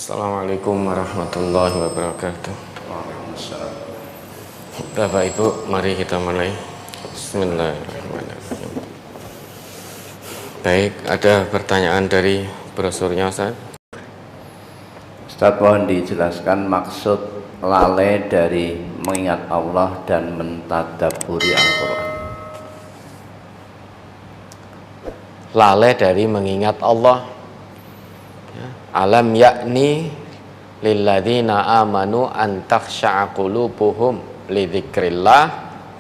Assalamualaikum warahmatullahi wabarakatuh. Waalaikumsalam. Bapak Ibu, mari kita mulai. Bismillahirrahmanirrahim. Baik, ada pertanyaan dari brosurnya, Ustaz? Ustaz, mohon dijelaskan maksud lalai dari mengingat Allah dan mentadabburi Al-Quran. Lalai dari mengingat Allah. Alam yakni lilladzina amanu an takhsha'a qulubuhum li dzikrillah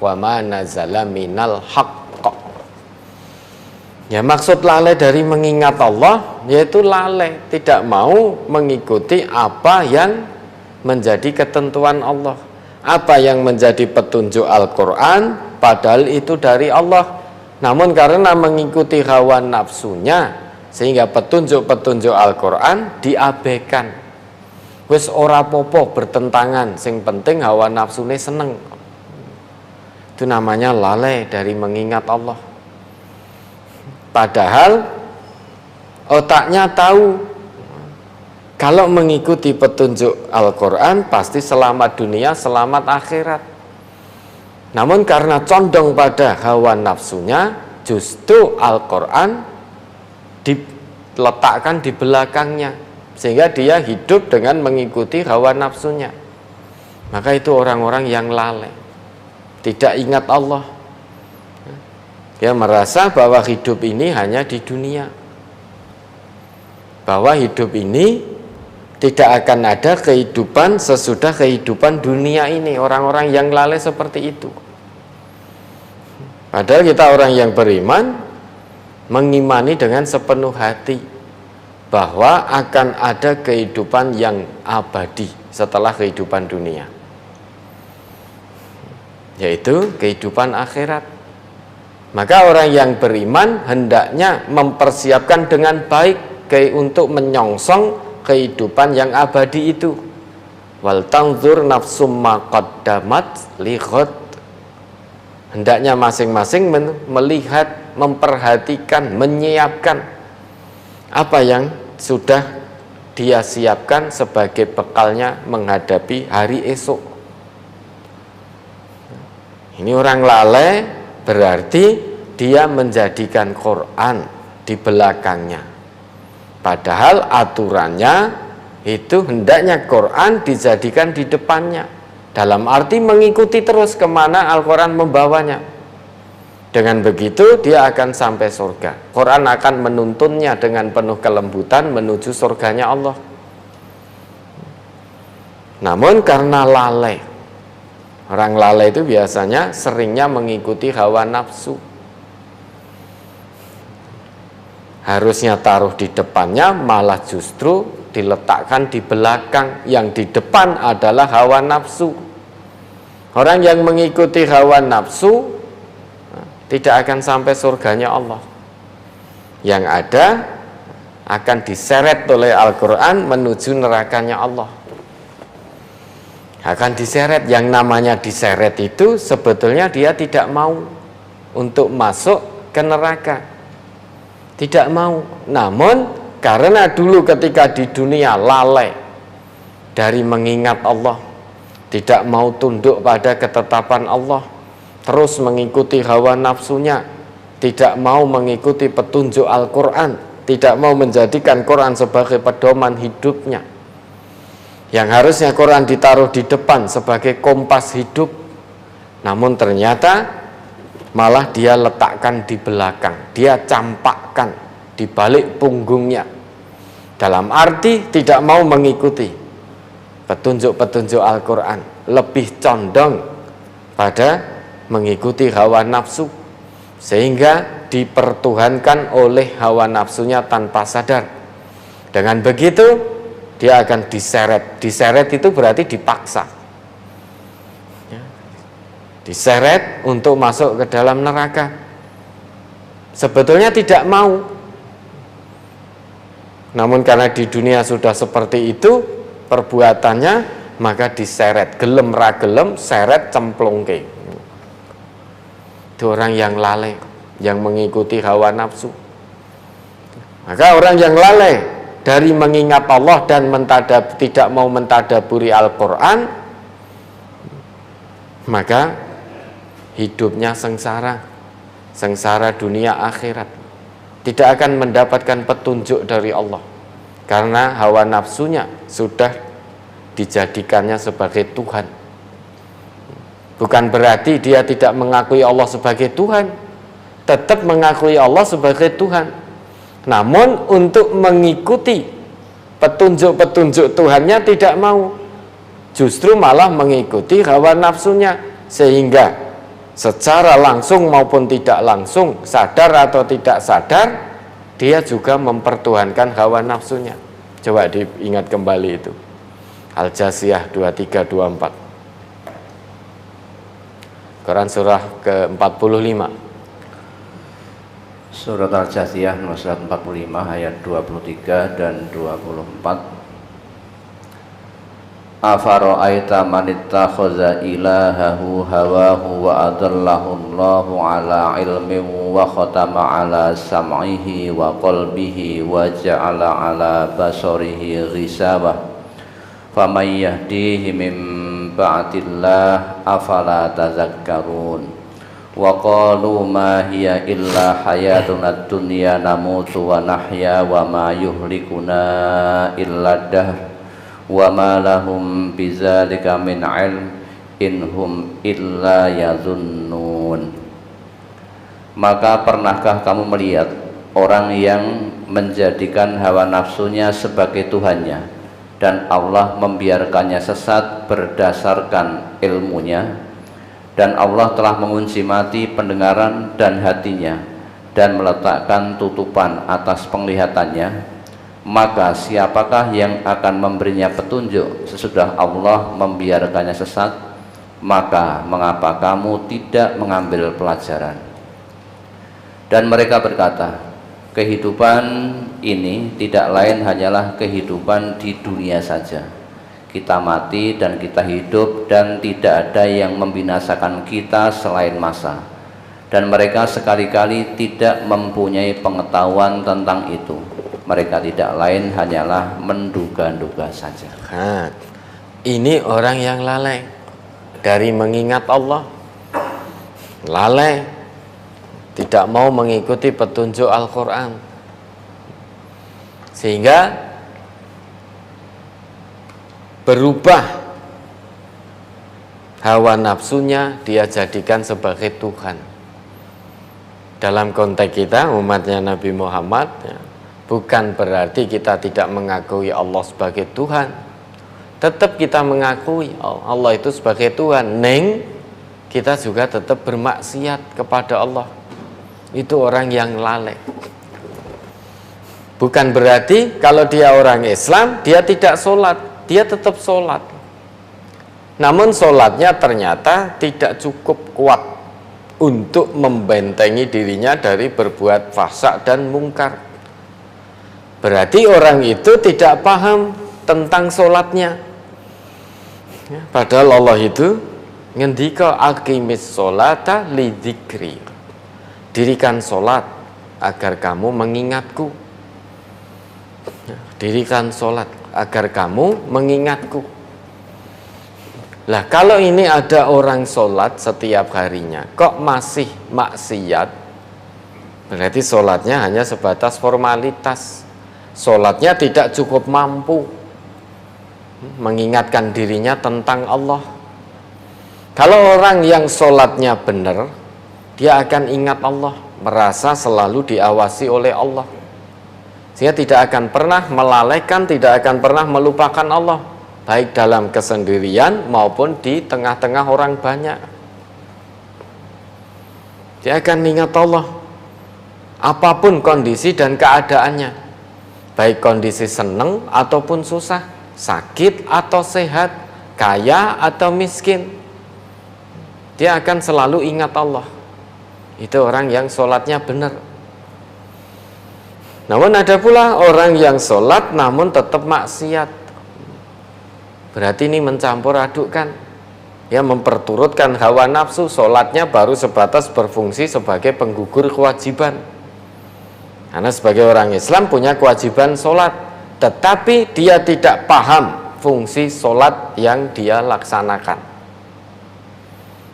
wa ma nazala minal haqq. Ya, maksud lalai dari mengingat Allah yaitu lalai, tidak mau mengikuti apa yang menjadi ketentuan Allah, apa yang menjadi petunjuk Al-Quran, padahal itu dari Allah. Namun karena mengikuti hawa nafsunya, sehingga petunjuk-petunjuk Al-Quran diabaikan. Wis ora popo bertentangan, sing penting hawa nafsune seneng. Itu namanya lalai dari mengingat Allah. Padahal otaknya tahu kalau mengikuti petunjuk Al-Quran pasti selamat dunia, selamat akhirat. Namun karena condong pada hawa nafsunya, justru Al-Quran diletakkan di belakangnya, sehingga dia hidup dengan mengikuti hawa nafsunya. Maka itu orang-orang yang lalai, tidak ingat Allah. Dia merasa bahwa hidup ini hanya di dunia, bahwa hidup ini tidak akan ada kehidupan sesudah kehidupan dunia ini. Orang-orang yang lalai seperti itu. Padahal kita orang yang beriman mengimani dengan sepenuh hati bahwa akan ada kehidupan yang abadi setelah kehidupan dunia, yaitu kehidupan akhirat. Maka orang yang beriman hendaknya mempersiapkan dengan baik untuk menyongsong kehidupan yang abadi itu. Wal tanzur nafsum ma qaddamat li ghad. Hendaknya masing-masing melihat, memperhatikan, menyiapkan apa yang sudah dia siapkan sebagai bekalnya menghadapi hari esok. Ini orang lalai berarti dia menjadikan Quran di belakangnya. Padahal aturannya itu hendaknya Quran dijadikan di depannya. Dalam arti mengikuti terus kemana Al-Quran membawanya. Dengan begitu dia akan sampai surga. Quran akan menuntunnya dengan penuh kelembutan menuju surganya Allah. Namun karena lalai, orang lalai itu biasanya seringnya mengikuti hawa nafsu. Harusnya taruh di depannya, malah justru diletakkan di belakang. Yang di depan adalah hawa nafsu. Orang yang mengikuti hawa nafsu tidak akan sampai surganya Allah. Yang ada akan diseret oleh Al-Quran menuju nerakanya Allah. Akan diseret. Yang namanya diseret itu sebetulnya dia tidak mau untuk masuk ke neraka, tidak mau. Namun karena dulu ketika di dunia lalai dari mengingat Allah, tidak mau tunduk pada ketetapan Allah, terus mengikuti hawa nafsunya, tidak mau mengikuti petunjuk Al-Quran, tidak mau menjadikan Quran sebagai pedoman hidupnya. Yang harusnya Quran ditaruh di depan sebagai kompas hidup, namun ternyata malah dia letakkan di belakang, dia campakkan di balik punggungnya. Dalam arti tidak mau mengikuti petunjuk-petunjuk Al-Quran, lebih condong pada mengikuti hawa nafsu, sehingga dipertuhankan oleh hawa nafsunya tanpa sadar. Dengan begitu dia akan diseret. Diseret itu berarti dipaksa, diseret untuk masuk ke dalam neraka. Sebetulnya tidak mau, namun karena di dunia sudah seperti itu perbuatannya, maka diseret. Gelem ra gelem, seret cemplungke. Itu orang yang lalai, yang mengikuti hawa nafsu. Maka orang yang lalai dari mengingat Allah dan tidak mau mentadaburi Al-Quran, maka hidupnya sengsara dunia akhirat, tidak akan mendapatkan petunjuk dari Allah, karena hawa nafsunya sudah dijadikannya sebagai Tuhan. Bukan berarti dia tidak mengakui Allah sebagai Tuhan, tetap mengakui Allah sebagai Tuhan, namun untuk mengikuti petunjuk-petunjuk Tuhannya tidak mau, justru malah mengikuti hawa nafsunya, sehingga secara langsung maupun tidak langsung, sadar atau tidak sadar, dia juga mempertuhankan hawa nafsunya. Coba diingat kembali itu, Al-Jasiyah 23-24, Quran surah ke-45. Surat Al-Jasiyah nomor 45 ayat 23 dan 24. Afara'aita man ittakhadha ilahahu hawahu wa adallahu Allahu ala ilmin wa khatama ala sam'ihi wa qalbihi wa ja'ala ala basarihi ghisawah faman yahdihi min ba'dillah afala tazakkarun. Wa qalu ma hiya illa hayatuna dunya namutu wa nahya wa ma yuhlikuna illa dahr wa ma lahum bidzalika min ilm inhum illa yazunnun. Maka pernahkah kamu melihat orang yang menjadikan hawa nafsunya sebagai Tuhannya dan Allah membiarkannya sesat berdasarkan ilmunya, dan Allah telah mengunci mati pendengaran dan hatinya dan meletakkan tutupan atas penglihatannya, maka siapakah yang akan memberinya petunjuk sesudah Allah membiarkannya sesat? Maka mengapa kamu tidak mengambil pelajaran? Dan mereka berkata, kehidupan ini tidak lain hanyalah kehidupan di dunia saja. Kita mati dan kita hidup, dan tidak ada yang membinasakan kita selain masa. Dan mereka sekali-kali tidak mempunyai pengetahuan tentang itu. Mereka tidak lain hanyalah menduga-duga saja. Nah, ini orang yang lalai dari mengingat Allah, lalai, tidak mau mengikuti petunjuk Al-Quran, sehingga berubah hawa nafsunya dia jadikan sebagai Tuhan. Dalam konteks kita umatnya Nabi Muhammad, bukan berarti kita tidak mengakui Allah sebagai Tuhan. Tetap kita mengakui Allah itu sebagai Tuhan, neng kita juga tetap bermaksiat kepada Allah. Itu orang yang lalai. Bukan berarti kalau dia orang Islam dia tidak sholat, dia tetap sholat, namun sholatnya ternyata tidak cukup kuat untuk membentengi dirinya dari berbuat fahsya dan mungkar. Berarti orang itu tidak paham tentang sholatnya. Padahal Allah itu ngendika aqimis sholata lidzikri, dirikan sholat agar kamu mengingatku. Dirikan sholat agar kamu mengingatku. Lah kalau ini ada orang sholat setiap harinya kok masih maksiat, berarti sholatnya hanya sebatas formalitas. Sholatnya tidak cukup mampu mengingatkan dirinya tentang Allah. Kalau orang yang sholatnya benar, dia akan ingat Allah, merasa selalu diawasi oleh Allah, sehingga tidak akan pernah melalaikan, tidak akan pernah melupakan Allah, baik dalam kesendirian maupun di tengah-tengah orang banyak. Dia akan ingat Allah apapun kondisi dan keadaannya, baik kondisi senang ataupun susah, sakit atau sehat, kaya atau miskin, dia akan selalu ingat Allah. Itu orang yang sholatnya benar. Namun ada pula orang yang sholat namun tetap maksiat. Berarti ini mencampur adukkan, ya, memperturutkan hawa nafsu. Sholatnya baru sebatas berfungsi sebagai penggugur kewajiban. Karena sebagai orang Islam punya kewajiban sholat, tetapi dia tidak paham fungsi sholat yang dia laksanakan.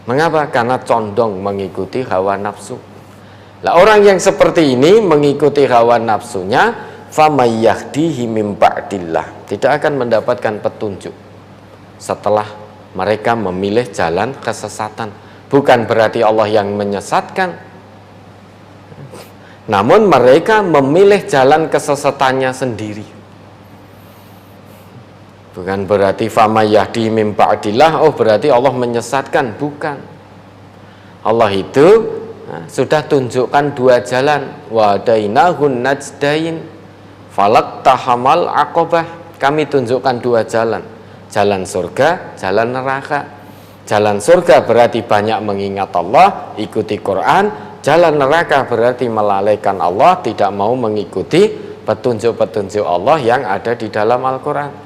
Mengapa? Karena condong mengikuti hawa nafsu. Lah orang yang seperti ini mengikuti hawa nafsunya, famayahdihi mim ba'dillah, tidak akan mendapatkan petunjuk setelah mereka memilih jalan kesesatan. Bukan berarti Allah yang menyesatkan, namun mereka memilih jalan kesesatannya sendiri. Bukan berarti famayahdihi mim ba'dillah, oh berarti Allah menyesatkan, bukan. Allah itu sudah tunjukkan dua jalan, wadainahun najdain falak tahamal aqobah. Kami tunjukkan dua jalan, jalan surga, jalan neraka. Jalan surga berarti banyak mengingat Allah, ikuti Quran. Jalan neraka berarti melalaikan Allah, tidak mau mengikuti petunjuk-petunjuk Allah yang ada di dalam Al-Quran.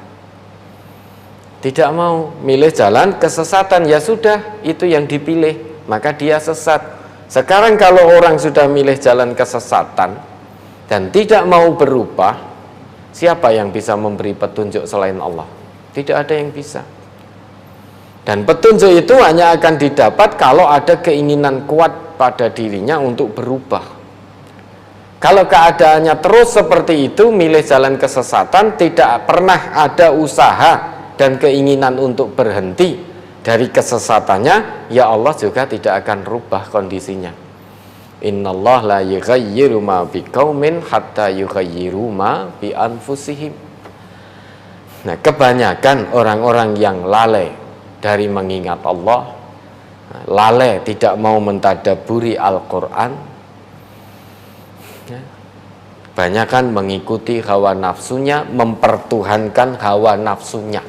Tidak mau milih jalan kesesatan, ya sudah, itu yang dipilih, maka dia sesat. Sekarang kalau orang sudah milih jalan kesesatan dan tidak mau berubah, siapa yang bisa memberi petunjuk selain Allah? Tidak ada yang bisa. Dan petunjuk itu hanya akan didapat kalau ada keinginan kuat pada dirinya untuk berubah. Kalau keadaannya terus seperti itu, milih jalan kesesatan, tidak pernah ada usaha dan keinginan untuk berhenti dari kesesatannya, ya Allah juga tidak akan rubah kondisinya. Innallaha la yughayyiru ma biqaumin hatta yughayyiru ma bi anfusihim. Nah, kebanyakan orang-orang yang lalai dari mengingat Allah, lalai tidak mau mentadaburi Al-Quran, kebanyakan mengikuti hawa nafsunya, mempertuhankan hawa nafsunya.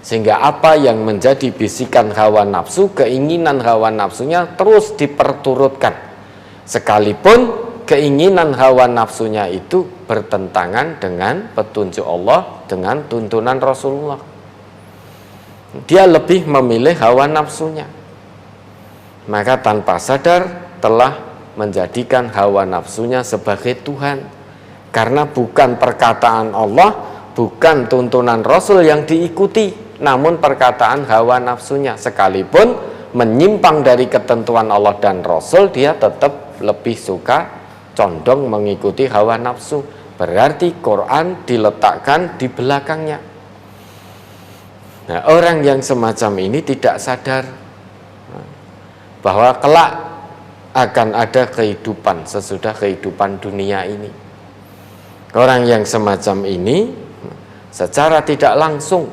Sehingga apa yang menjadi bisikan hawa nafsu, keinginan hawa nafsunya terus diperturutkan, sekalipun keinginan hawa nafsunya itu bertentangan dengan petunjuk Allah, dengan tuntunan Rasulullah. Dia lebih memilih hawa nafsunya, maka tanpa sadar telah menjadikan hawa nafsunya sebagai Tuhan. Karena bukan perkataan Allah, bukan tuntunan Rasul yang diikuti, namun perkataan hawa nafsunya. Sekalipun menyimpang dari ketentuan Allah dan Rasul, dia tetap lebih suka condong mengikuti hawa nafsu. Berarti Quran diletakkan di belakangnya. Nah, orang yang semacam ini tidak sadar bahwa kelak akan ada kehidupan sesudah kehidupan dunia ini. Orang yang semacam ini secara tidak langsung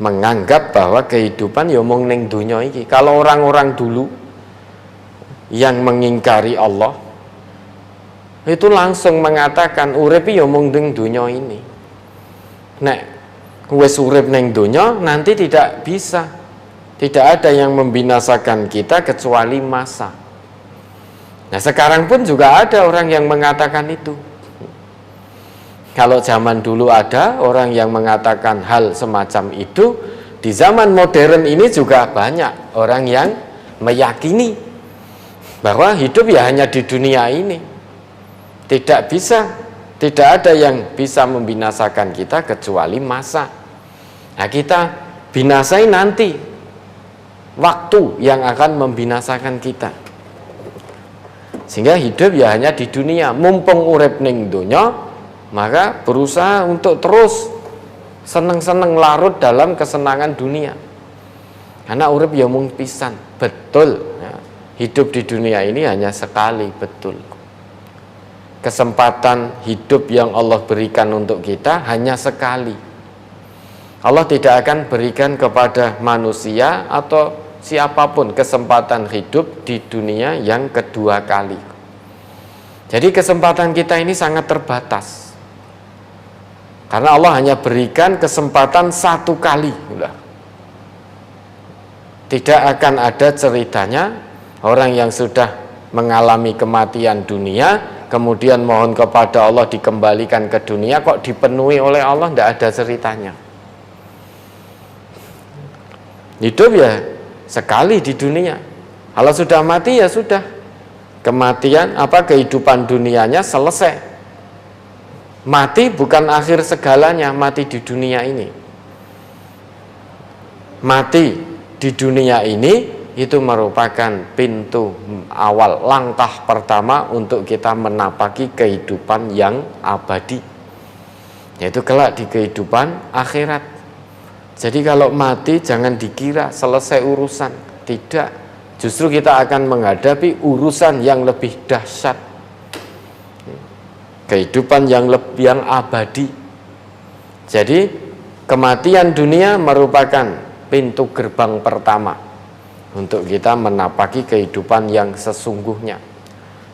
menganggap bahwa kehidupan ya mung ning dunya iki. Kalau orang-orang dulu yang mengingkari Allah itu langsung mengatakan urip ya mung ning dunya ini. Nek wis urip ning dunya nanti tidak bisa, tidak ada yang membinasakan kita kecuali masa. Nah, sekarang pun juga ada orang yang mengatakan itu. Kalau zaman dulu ada orang yang mengatakan hal semacam itu, di zaman modern ini juga banyak orang yang meyakini bahwa hidup ya hanya di dunia ini. Tidak ada yang bisa membinasakan kita kecuali masa. Nah, kita binasai nanti, waktu yang akan membinasakan kita. Sehingga hidup ya hanya di dunia, mumpung urip ning donya, maka berusaha untuk terus seneng-seneng larut dalam kesenangan dunia. Karena urip ya mung pisan, betul. Ya. Hidup di dunia ini hanya sekali, betul. Kesempatan hidup yang Allah berikan untuk kita hanya sekali. Allah tidak akan berikan kepada manusia atau siapapun kesempatan hidup di dunia yang kedua kali. Jadi kesempatan kita ini sangat terbatas. Karena Allah hanya berikan kesempatan satu kali. Tidak akan ada ceritanya orang yang sudah mengalami kematian dunia, kemudian mohon kepada Allah dikembalikan ke dunia, kok dipenuhi oleh Allah, tidak ada ceritanya. Hidup ya sekali di dunia. Kalau sudah mati ya sudah. Kematian kehidupan dunianya selesai. Mati bukan akhir segalanya, mati di dunia ini. Mati di dunia ini itu merupakan pintu awal, langkah pertama untuk kita menapaki kehidupan yang abadi, yaitu kelak di kehidupan akhirat. Jadi kalau mati jangan dikira selesai urusan, tidak. Justru kita akan menghadapi urusan yang lebih dahsyat, kehidupan yang abadi. Jadi kematian dunia merupakan pintu gerbang pertama untuk kita menapaki kehidupan yang sesungguhnya.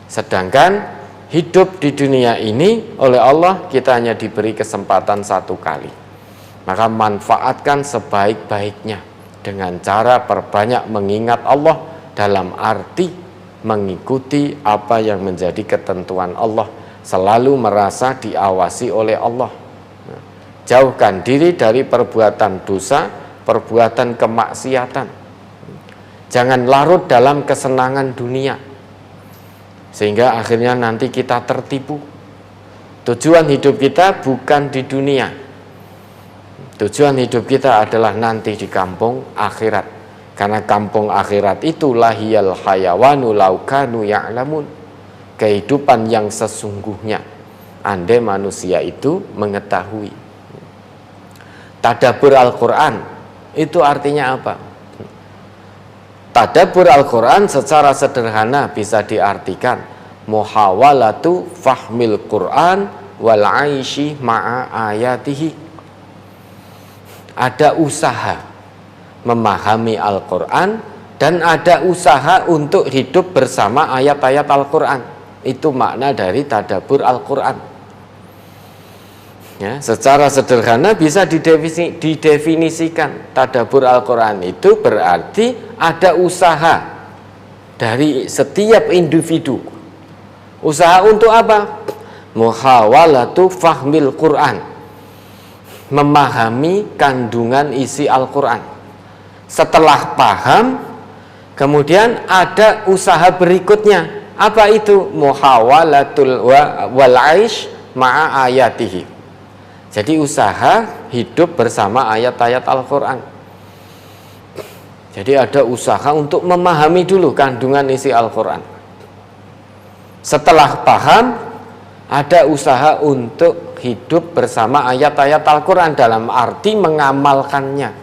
Sedangkan hidup di dunia ini oleh Allah kita hanya diberi kesempatan satu kali. Maka manfaatkan sebaik-baiknya dengan cara perbanyak mengingat Allah dalam arti mengikuti apa yang menjadi ketentuan Allah. Selalu merasa diawasi oleh Allah. Jauhkan diri dari perbuatan dosa, perbuatan kemaksiatan. Jangan larut dalam kesenangan dunia, sehingga akhirnya nanti kita tertipu. Tujuan hidup kita bukan di dunia. Tujuan hidup kita adalah nanti di kampung akhirat. Karena kampung akhirat itu lahiyal hayawanu laukanu ya'lamun. Kehidupan yang sesungguhnya andai manusia itu mengetahui. Tadabbur Al-Quran itu artinya apa? Tadabbur Al-Quran secara sederhana bisa diartikan muhawalatu fahmil Quran wal aishi ma'a ayatihi. Ada usaha memahami Al-Quran dan ada usaha untuk hidup bersama ayat-ayat Al-Quran. Itu makna dari tadabbur Al-Quran. Ya, secara sederhana bisa didefinisikan tadabbur Al-Quran itu berarti ada usaha dari setiap individu. Usaha untuk apa? Muhawalatu fahmil Quran, memahami kandungan isi Al-Quran. Setelah paham, kemudian ada usaha berikutnya. Apa itu? Muhawalatul wal aish ma'a ayatihi. Jadi usaha hidup bersama ayat-ayat Al-Quran. Jadi ada usaha untuk memahami dulu kandungan isi Al-Quran. Setelah paham, ada usaha untuk hidup bersama ayat-ayat Al-Quran dalam arti mengamalkannya.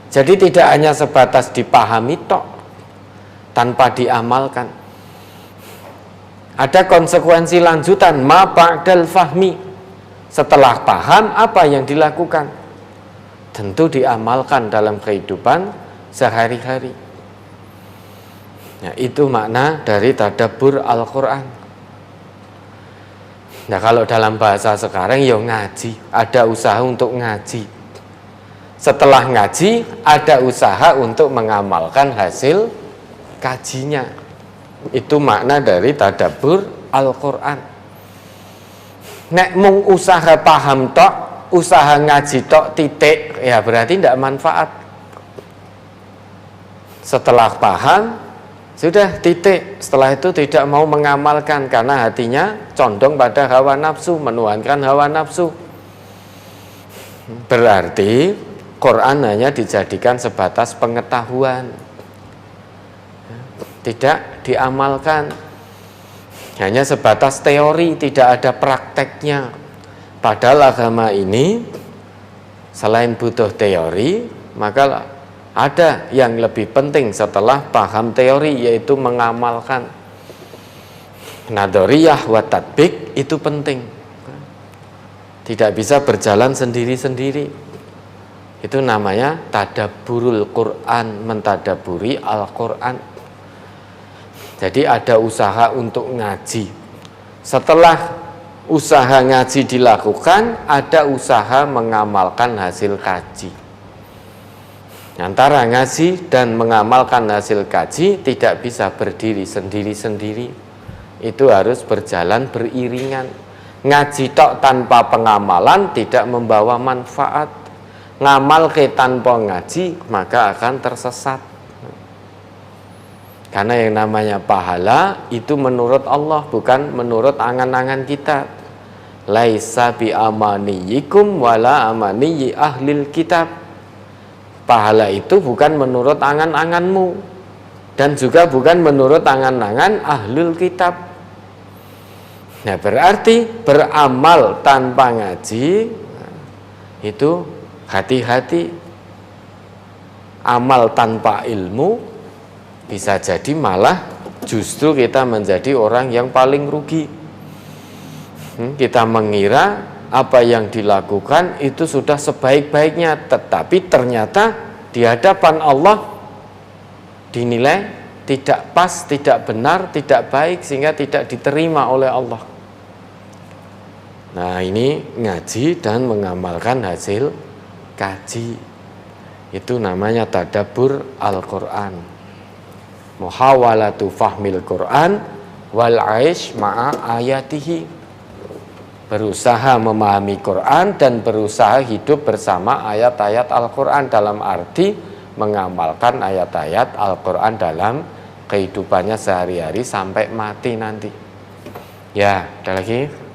Jadi tidak hanya sebatas dipahami tok tanpa diamalkan. Ada konsekuensi lanjutan ma ba'dal fahmi. Setelah paham, apa yang dilakukan? Tentu diamalkan dalam kehidupan sehari-hari. Nah, itu makna dari tadabbur Al-Quran. Nah, kalau dalam bahasa sekarang ya ngaji, ada usaha untuk ngaji. Setelah ngaji, ada usaha untuk mengamalkan hasil kajinya. Itu makna dari tadabbur Al-Quran. Nek mung usaha paham tok, usaha ngaji tok titik, ya berarti tidak manfaat. Setelah paham, sudah titik. Setelah itu tidak mau mengamalkan karena hatinya condong pada hawa nafsu, menuhankan hawa nafsu. Berarti Quran hanya dijadikan sebatas pengetahuan, tidak diamalkan, hanya sebatas teori, tidak ada prakteknya. Padahal agama ini selain butuh teori, maka ada yang lebih penting setelah paham teori, yaitu mengamalkan. Nadoriyah wa tatbik itu penting, tidak bisa berjalan sendiri-sendiri. Itu namanya tadabburul Quran, mentadaburi Al-Quran. Jadi ada usaha untuk ngaji. Setelah usaha ngaji dilakukan, ada usaha mengamalkan hasil kaji. Antara ngaji dan mengamalkan hasil kaji tidak bisa berdiri sendiri-sendiri. Itu harus berjalan beriringan. Ngaji tok tanpa pengamalan tidak membawa manfaat. Ngamal ke tanpa ngaji maka akan tersesat. Karena yang namanya pahala itu menurut Allah, bukan menurut angan-angan kita. laisa bi amaniyikum wala amaniyi ahlil kitab. Pahala itu bukan menurut angan-anganmu dan juga bukan menurut angan-angan ahlul kitab. Nah, berarti beramal tanpa ngaji itu hati-hati. Amal tanpa ilmu bisa jadi malah justru kita menjadi orang yang paling rugi. Kita mengira apa yang dilakukan itu sudah sebaik-baiknya, tetapi ternyata di hadapan Allah dinilai tidak pas, tidak benar, tidak baik, sehingga tidak diterima oleh Allah. Nah, ini ngaji dan mengamalkan hasil kaji. Itu namanya tadabbur Al-Quran, muhawalatu fahmil Quran wal aish ma'a ayatihi. Berusaha memahami Quran dan berusaha hidup bersama ayat-ayat Al-Quran, dalam arti mengamalkan ayat-ayat Al-Quran dalam kehidupannya sehari-hari sampai mati nanti. Ya, ada lagi?